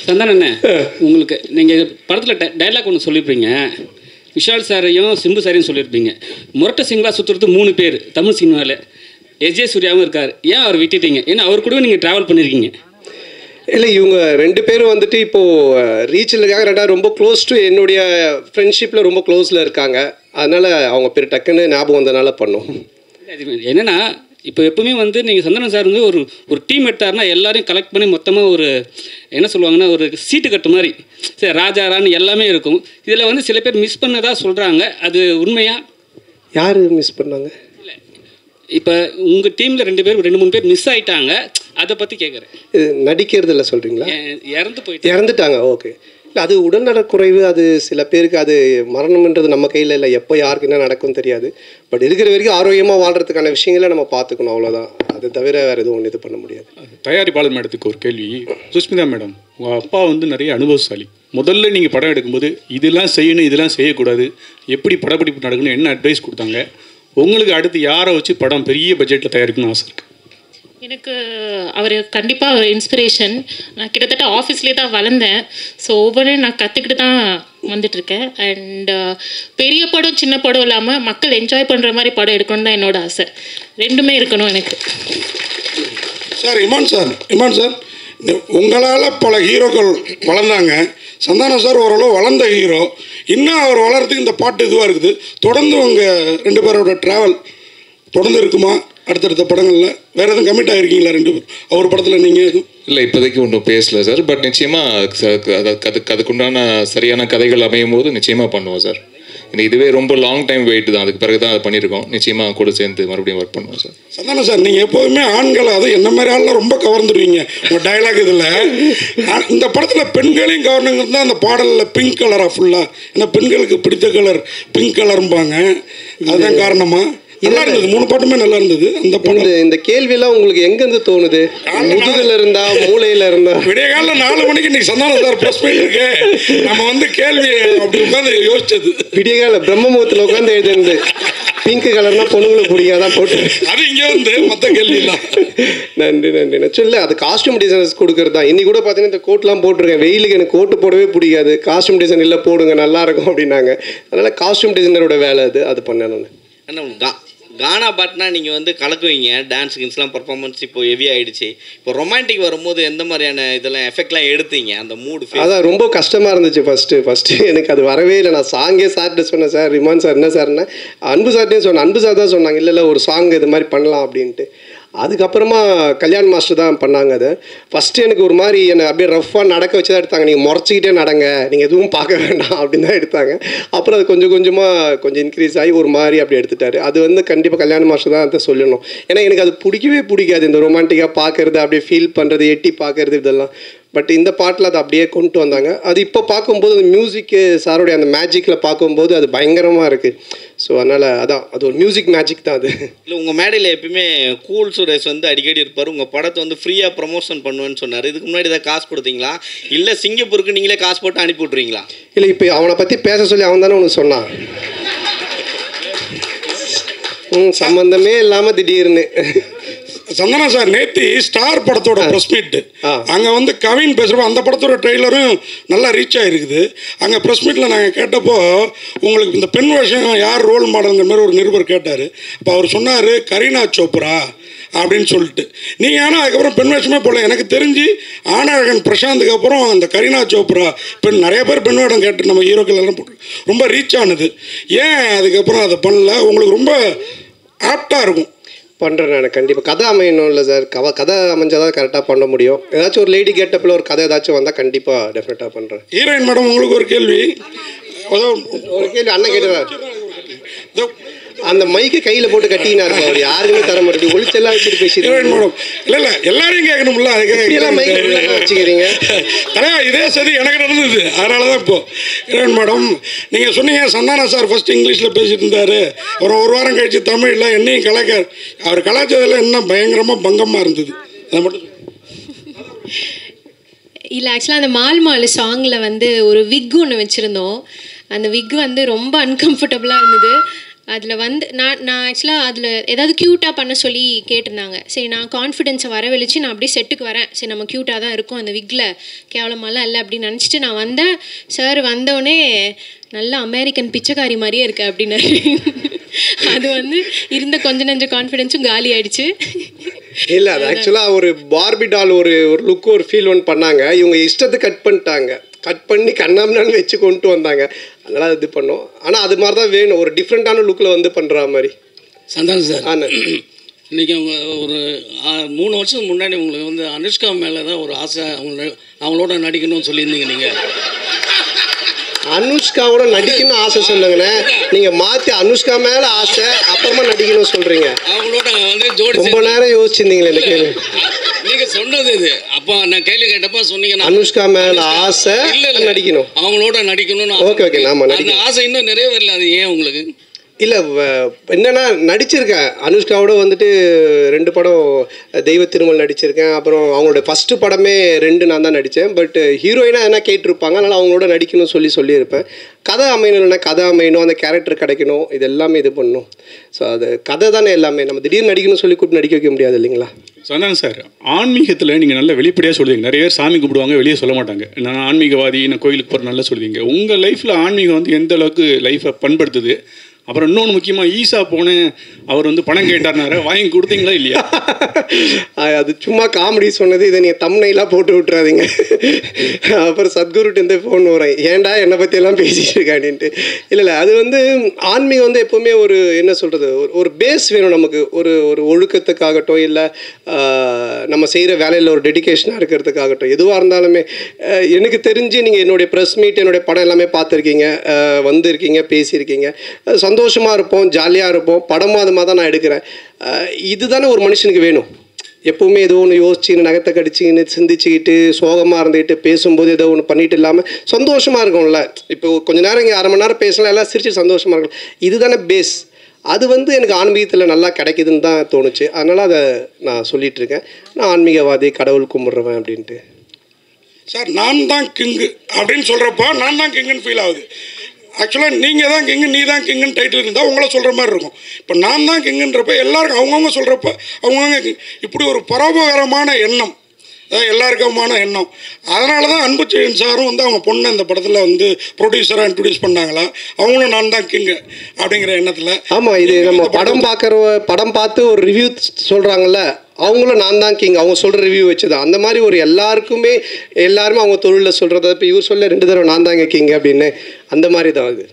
சந்தானம், உங்களுக்கு நீங்கள் படத்தில் டைலாக் ஒன்று சொல்லியிருப்பீங்க, விஷால் சாரையும் சிம்பு சாரையும் சொல்லியிருப்பீங்க. முரட்ட சிங்களா சுற்றுறது 3 பேர் தமிழ் சினிமாவில். எஸ்ஜே சூர்யாவும் இருக்கார், ஏன் அவர் விட்டுட்டீங்க? ஏன்னா அவர் கூட நீங்கள் ட்ராவல் பண்ணியிருக்கீங்க. இல்லை, இவங்க 2 பேரும் வந்துட்டு இப்போது ரீச்சிலுக்காக ரெண்டாவது ரொம்ப க்ளோஸ் டு என்னுடைய ஃப்ரெண்ட்ஷிப்பில் ரொம்ப க்ளோஸில் இருக்காங்க. அதனால் அவங்க பேர் டக்குன்னு ஞாபகம் வந்ததுனால பண்ணோம். என்னென்னா இப்போ எப்பவுமே வந்து நீங்கள் சந்தானம் சார் வந்து ஒரு டீம் எடுத்தாருன்னா எல்லாரையும் கலெக்ட் பண்ணி மொத்தமாக ஒரு என்ன சொல்லுவாங்கன்னா ஒரு சீட்டு கட்டு மாதிரி, சரி ராஜாரான்னு எல்லாமே இருக்கும். இதில் வந்து சில பேர் மிஸ் பண்ணதாக சொல்கிறாங்க, அது உண்மையா? யார் மிஸ் பண்ணாங்க? இல்லை, இப்போ உங்கள் டீமில் 2 பேர் 2-3 பேர் மிஸ் ஆகிட்டாங்க, அதை பற்றி கேட்குறேன். இது நடிக்கிறதுல சொல்கிறீங்களா? இறந்துட்டாங்க. ஓகே. இல்லை, அது உடல்நலக்குறைவு. அது சில பேருக்கு அது மரணம்ன்றது நம்ம கையில் இல்லை, எப்போ யாருக்கு என்ன நடக்கும் தெரியாது. பட் இருக்கிற வரைக்கும் ஆரோக்கியமாக வாழ்கிறதுக்கான விஷயங்களை நம்ம பார்த்துக்கணும், அவ்வளோதான். அது தவிர வேறு எதுவும் ஒன்று இது பண்ண முடியாது. தயாரிப்பாளர் மேடத்துக்கு ஒரு கேள்வி. சுஷ்மிதா மேடம், உங்கள் அப்பா வந்து நிறைய அனுபவசாலி. முதல்ல நீங்கள் படம் எடுக்கும்போது இதெல்லாம் செய்யணும், இதெல்லாம் செய்யக்கூடாது, எப்படி படப்பிடிப்பு நடக்கணும், என்ன அட்வைஸ் கொடுத்தாங்க? உங்களுக்கு அடுத்து யாரை வச்சு படம் பெரிய பட்ஜெட்டில் தயாரிக்கணும்னு ஆசை இருக்குது? எனக்கு அவர் கண்டிப்பாக ஒரு இன்ஸ்பிரேஷன். நான் கிட்டத்தட்ட ஆஃபீஸ்லேயே தான் வளர்ந்தேன். ஸோ ஒவ்வொன்றும் நான் கற்றுக்கிட்டு தான் வந்துட்டுருக்கேன். அண்ட் பெரிய படம் சின்ன படம் இல்லாமல் மக்கள் என்ஜாய் பண்ணுற மாதிரி படம் எடுக்கணும்னு தான் என்னோட ஆசை. ரெண்டுமே இருக்கணும் எனக்கு. சார் இமான் சார் உங்களால் பல ஹீரோக்கள் வளர்ந்தாங்க. சந்தானம் சார் ஓரளவு வளர்ந்த ஹீரோ. இன்னும் அவர் வளர்றதுக்கு இந்த பாட்டு இதுவாக இருக்குது. தொடர்ந்து உங்கள் 2 பேரோட ட்ராவல் தொடர்ந்து இருக்குமா? அடுத்தடுத்த படங்களில் வேறு எதுவும் கமிட் ஆகிருக்கீங்களா 2 பேர்? அவர் படத்தில் நீங்கள் எதுவும்? இல்லை, இப்போதைக்கு ஒன்றும் பேசல சார். பட் நிச்சயமாக அதுக்குண்டான சரியான கதைகள் அமையும் போது நிச்சயமாக பண்ணுவோம் சார். இதுவே ரொம்ப லாங் டைம் வெயிட் தான். அதுக்கு பிறகு தான் அதை பண்ணியிருக்கோம். நிச்சயமாக கூட சேர்ந்து மறுபடியும் ஒர்க் பண்ணுவோம் சார். சந்தானம் சார், நீங்கள் எப்போதுமே ஆண்களை அது என்ன மாதிரி ஆள்லாம் ரொம்ப கவர்ந்துருவீங்க உங்கள் டைலாக் இதில். இந்த படத்தில் பெண்களையும் கவர்னுங்கிறது தான் அந்த பாடலில் பிங்க் கலராக ஃபுல்லாக. ஏன்னா பெண்களுக்கு பிடித்த கலர் பிங்க் கலரும்பாங்க. அதுதான் காரணமாக நல்லா இருந்தது. 3 பாட்டுமே நல்லா இருந்தது. அந்த பாட்டு இந்த கேள்வியெல்லாம் உங்களுக்கு எங்கேருந்து தோணுது? முதுகுல இருந்தா, மூளையில இருந்தா? விடிய காலையில் 4 மணிக்கு இன்னைக்கு சந்தானம் சார் ப்ரெஸ் பண்ணிட்டு இருக்கு. நம்ம வந்து கேள்வி அப்படி உட்காந்து யோசிச்சது. விடிய கால பிரம்ம முகூர்த்தத்தில் உட்காந்து எழுதுறது பிங்க் கலர்னா பொண்ணுங்களுக்கு பிடிக்காதான் போட்டு அது இங்கே வந்து மற்ற கேள்விலாம். நன்றி. இல்லை, அது காஸ்டியூம் டிசைனர்ஸ் கொடுக்குறது தான். இன்னைக்கு கூட பார்த்தீங்கன்னா இந்த கோட்லாம் போட்டிருக்கேன். வெயிலுக்கு எனக்கு கோட்டு போடவே பிடிக்காது. காஸ்டியூம் டிசைன் இல்லை போடுங்க நல்லா இருக்கும் அப்படின்னாங்க. அதனால காஸ்டியூம் டிசைனரோட வேலை அது பண்ணேன் நான். ஆனால் கானா பாட்டுனா நீங்கள் வந்து கலக்குவீங்க. டான்ஸ் கின்ஸ்லாம் பர்ஃபார்மன்ஸ் இப்போ ஹெவி ஆகிடுச்சு. இப்போ ரொமான்டிக் வரும்போது எந்த மாதிரியான இதெல்லாம் எஃபெக்ட்லாம் எடுத்தீங்க? அந்த மூடு அதான் ரொம்ப கஷ்டமாக இருந்துச்சு ஃபஸ்ட்டு எனக்கு அது வரவே இல்லை. நான் சாங்கே சார்கிட்ட சொன்னேன், சார் ரிமான் சார் என்ன சார்னா அன்பு சார்ட்டே சொன்னேன். அன்பு சார் தான் சொன்னாங்க, இல்லை ஒரு சாங் இது மாதிரி பண்ணலாம் அப்படின்ட்டு. அதுக்கப்புறமா கல்யாண் மாஸ்டர் தான் பண்ணாங்க. அதை ஃபஸ்ட்டு எனக்கு ஒரு மாதிரி என்னை அப்படியே ரஃப்பாக நடக்க வச்சு தான் எடுத்தாங்க. நீங்கள் முறைச்சிக்கிட்டே நடங்க, நீங்கள் எதுவும் பார்க்க வேண்டாம் அப்படின்னு தான் எடுத்தாங்க. அப்புறம் அது கொஞ்சம் இன்க்ரீஸ் ஆகி ஒரு மாதிரி அப்படி எடுத்துட்டாரு. அது வந்து கண்டிப்பாக கல்யாண் மாஸ்டர் தான் அதை சொல்லணும். ஏன்னா எனக்கு அது பிடிக்காது. இந்த ரொமான்டிக்காக பார்க்குறது, அப்படியே ஃபீல் பண்ணுறது, எட்டி பார்க்குறது இதெல்லாம். பட் இந்த பாட்டில் அதை அப்படியே கொண்டு வந்தாங்க. அது இப்போ பார்க்கும்போது அந்த மியூசிக்கு சாரோடைய அந்த மேஜிக்கில் பார்க்கும்போது அது பயங்கரமாக இருக்குது. ஸோ அதனால் அது ஒரு மியூசிக் மேஜிக் தான் அது. இல்லை, உங்கள் மேடையில் எப்பயுமே கூல் சுரேஷ் வந்து அடிக்கடி இருப்பார். உங்கள் படத்தை வந்து ஃப்ரீயாக ப்ரமோஷன் பண்ணுவேன்னு சொன்னார். இதுக்கு முன்னாடி ஏதாவது காசு கொடுத்தீங்களா? இல்லை சிங்கப்பூருக்கு நீங்களே காசு போட்டு அனுப்பி விட்ருவீங்களா? இல்லை, இப்போ அவனை பற்றி பேச சொல்லி அவன் தானே உனக்கு சொன்னான். சம்பந்தமே இல்லாமல் திடீர்னு சந்தானம் சார் நேற்று ஸ்டார் படத்தோட ப்ரெஸ் மீட் அங்கே வந்து கவின் பேசுகிறப்போ அந்த படத்தோட ட்ரெய்லரும் நல்லா ரீச் ஆகிருக்குது. அங்கே ப்ரெஸ் மீட்டில் நாங்கள் கேட்டப்போ உங்களுக்கு இந்த பெண் வேஷம் யார் ரோல் மாடலுங்கிற மாதிரி ஒரு நிருபர் கேட்டார். அப்போ அவர் சொன்னார் கரீனா சோப்ரா அப்படின்னு சொல்லிட்டு. நீங்கள் ஆனால் அதுக்கப்புறம் பெண் வேஷமே போடல. எனக்கு தெரிஞ்சு ஆனழகன் பிரசாந்துக்கு அப்புறம் அந்த கரீனா சோப்ரா நிறைய பேர் பெண் வேடம் கேட்டு நம்ம ஹீரோக்கள் எல்லாம் போட்டு ரொம்ப ரீச் ஆனது. ஏன் அதுக்கப்புறம் அதை பண்ணல? உங்களுக்கு ரொம்ப ஆப்டாக இருக்கும். பண்ணுறேன் நான் கண்டிப்பாக. கதை அமையணும் இல்லை சார், கதை அமைஞ்சால் தான் கரெக்டாக பண்ண முடியும். ஏதாச்சும் ஒரு லேடி கேட்டப்பில் ஒரு கதை ஏதாச்சும் வந்தால் கண்டிப்பாக டெஃபினட்டாக பண்ணுறேன். ஹீரோயின் மேடம் உங்களுக்கு ஒரு கேள்வி அண்ணன் கேட்டுறாரு. அந்த மைக்கு கையில் போட்டு கட்டினா இருக்கும், அவர் யாருக்குமே தர மாட்டேன். ஒளிச்செல்லாம் வச்சுட்டு பேசிடுறேன் மேடம். இல்லை எல்லாரையும் கேட்கணும்ல, அதுக்காக மைக்கு வச்சுக்கிறீங்க தலைவா. இதே சரி எனக்கு நடந்தது. அதனால தான் இப்போ ஹீரோயின் மேடம் நீங்கள் சொன்னீங்க சந்தானம் சார் ஃபஸ்ட்டு இங்கிலீஷில் பேசிட்டு இருந்தார், ஒரு வாரம் கழிச்சு தமிழில் என்னையும் கலாய்க்கார். அவர் கலாய்ச்சதில் என்ன பயங்கரமாக பங்கமாக இருந்தது அதை மட்டும். இல்லை, ஆக்சுவலாக அந்த மால் சாங்கில் வந்து ஒரு விக் ஒன்று வச்சுருந்தோம். அந்த விக் வந்து ரொம்ப அன்கம்ஃபர்டபுளாக இருந்தது. அதில் வந்து நான் ஆக்சுவலாக அதில் ஏதாவது க்யூட்டாக பண்ண சொல்லி கேட்டிருந்தாங்க. சரி, நான் கான்ஃபிடென்ஸை வரவழைச்சு நான் அப்படியே செட்டுக்கு வரேன். சரி, நம்ம க்யூட்டாக தான் இருக்கும், அந்த விக்கில் கேவலமாலாம் இல்லை அப்படின்னு நினச்சிட்டு நான் வந்தேன். சார் வந்தோடனே நல்லா அமெரிக்கன் பிச்சைக்காரி மாதிரியே இருக்கு அப்படின்னாரு. அது வந்து இருந்த கொஞ்ச கான்ஃபிடென்ஸும் காலி ஆயிடுச்சு. இல்லை, அது ஆக்சுவலாக ஒரு பார்பி டால் ஒரு லுக் ஒரு ஃபீல் ஒன்று பண்ணாங்க. இவங்க இஷ்டத்தை கட் பண்ணிட்டாங்க. கட் பண்ணி கண்ணாமண்ணு வச்சு கொண்டு வந்தாங்க. அதனால் இது பண்ணோம். ஆனால் அது மாதிரி தான் வேணும், ஒரு டிஃப்ரெண்ட்டான லுக்கில் வந்து பண்ணுற மாதிரி. சந்தானம் சார், இன்றைக்கி அவங்க ஒரு 3 வருஷம் முன்னாடி உங்களுக்கு வந்து அனுஷ்கா மேலே தான் ஒரு ஆசை, அவங்களோட நடிக்கணும்னு சொல்லியிருந்தீங்க. நீங்கள் அனுஷ்காவோட நடிக்கணும்னு ஆசை சொன்னாங்கண்ணே. நீங்கள் மாற்றி அனுஷ்கா மேலே ஆசை அப்புறமா நடிக்கணும்னு சொல்கிறீங்க. அவங்களோட வந்து ஜோடி ரொம்ப நேரம் யோசிச்சிருந்தீங்களே இந்த கேள்வி. நீங்கள் சொன்னது இது. அப்போ நான் கேள்வி கேட்டப்போ சொன்னீங்க அனுஷ்கா மேலே ஆசை நடிக்கணும், அவங்களோட நடிக்கணும்னு. ஓகே, நாம அந்த ஆசை இன்னும் நிறைவேறல. அது ஏன் உங்களுக்கு? இல்லை என்னென்னா நடிச்சிருக்கேன். அனுஷ்காவோட வந்துட்டு 2 படம் தெய்வ திருமல் நடிச்சிருக்கேன். அப்புறம் அவங்களோட ஃபஸ்ட்டு படமே 2 நான் தான் நடித்தேன். பட் ஹீரோயினாக எதனா கேட்டிருப்பாங்க, அதனால் அவங்களோட நடிக்கணும்னு சொல்லியிருப்பேன். கதை அமையணும்னா கதை அமையணும், அந்த கேரக்டர் கிடைக்கணும், இது எல்லாமே இது பண்ணணும். ஸோ அது கதை தானே எல்லாமே. நம்ம திடீர்னு நடிக்கணும்னு சொல்லி கூப்பிட்டு நடிக்க வைக்க முடியாது இல்லைங்களா? சந்தானம் சார், ஆன்மீகத்தில் நீங்கள் நல்ல வெளிப்படையாக சொல்லுவீங்க. நிறைய பேர் சாமி கும்பிடுவாங்க, வெளியே சொல்ல மாட்டாங்க. நான் ஆன்மீகவாதி, நான் கோயிலுக்கு போகிற நல்லா சொல்லுவீங்க. உங்கள் லைஃப்பில் ஆன்மீகம் வந்து எந்த அளவுக்கு லைஃப்பை பண்படுத்துது? அப்புறம் இன்னொன்று முக்கியமாக, ஈசா போனேன், அவர் வந்து பணம் கேட்டார்னாரு, வாங்கி கொடுத்தீங்களா இல்லையா? அது சும்மா காமெடி சொன்னது, இதை நீங்கள் தம்னைலாக போட்டு விட்டுறாதீங்க. அப்புறம் சத்குருட்டு ஃபோன் வரேன், ஏன்டா என்னை பற்றியெல்லாம் பேசிட்டு இருக்காண்டின்ட்டு. இல்லை அது வந்து ஆன்மீகம் வந்து எப்போவுமே ஒரு என்ன சொல்கிறது, ஒரு பேஸ் வேணும் நமக்கு. ஒரு ஒழுக்கத்துக்காகட்டும், இல்லை நம்ம செய்கிற வேலையில் ஒரு டெடிக்கேஷனாக இருக்கிறதுக்காகட்டும், எதுவாக இருந்தாலுமே. எனக்கு தெரிஞ்சு நீங்கள் என்னுடைய ப்ரெஸ் மீட், என்னுடைய படம் எல்லாமே பார்த்துருக்கீங்க, வந்திருக்கீங்க, பேசியிருக்கீங்க. சந்தோஷமாக இருப்போம், ஜாலியாக இருப்போம். படமும் அது மாதிரி தான் நான் எடுக்கிறேன். இதுதானே ஒரு மனுஷனுக்கு வேணும். எப்போவுமே ஏதோ ஒன்று யோசிச்சுன்னு, நகத்தை கடிச்சின்னு, சிந்திச்சுக்கிட்டு, சோகமாக இருந்துக்கிட்டு, பேசும்போது ஏதோ ஒன்று பண்ணிட்டு இல்லாமல் சந்தோஷமாக இருக்கும்ல. இப்போ கொஞ்சம் நேரம் இங்கே 1/2 மணி நேரம் பேசலாம், எல்லாம் சிரிச்சு சந்தோஷமாக இருக்கும். இதுதானே பேஸ். அது வந்து எனக்கு ஆன்மீகத்தில் நல்லா கிடைக்குதுன்னு தான் தோணுச்சு. அதனால் அதை நான் சொல்லிகிட்டு இருக்கேன். நான் ஆன்மீகவாதி, கடவுள் கும்பிட்றவன் அப்படின்ட்டு. சார், நான் தான் கிங்கு அப்படின்னு சொல்கிறப்போ நான் தான் கிங்குன்னு ஃபீல் ஆகுது. ஆக்சுவலாக நீங்கள் தான் கிங்கு, நீ தான் கிங்குன்னு டைட்டில் இருந்தால் உங்களை சொல்கிற மாதிரி இருக்கும். இப்போ நான் தான் கிங்குன்றப்ப எல்லாருக்கும் அவங்கவுங்க சொல்கிறப்ப அவங்கவுங்க இப்படி ஒரு பரோபகாரமான எண்ணம், அதான் எல்லாருக்குமான எண்ணம். அதனால தான் அன்புச்செழியன் சாரும் வந்து அவங்க பொண்ணு அந்த படத்தில் வந்து ப்ரொடியூசராக இன்ட்ரடியூஸ் பண்ணாங்களா, அவங்களும் நான் தான் கிங்கு அப்படிங்கிற எண்ணத்தில். ஆமாம், இது நம்ம படம் பார்த்து ஒரு ரிவ்யூ சொல்கிறாங்கல்ல, அவங்களும் நான் தான் கிங், அவங்க சொல்கிற ரிவ்யூ வச்சு தான். அந்த மாதிரி ஒரு எல்லாருமே அவங்க தொழிலில் சொல்கிறத, இப்போ இவர் சொல்ல 2 தடவை நான் தாங்க கிங் அப்படின்னு, அந்த மாதிரி தான் அது.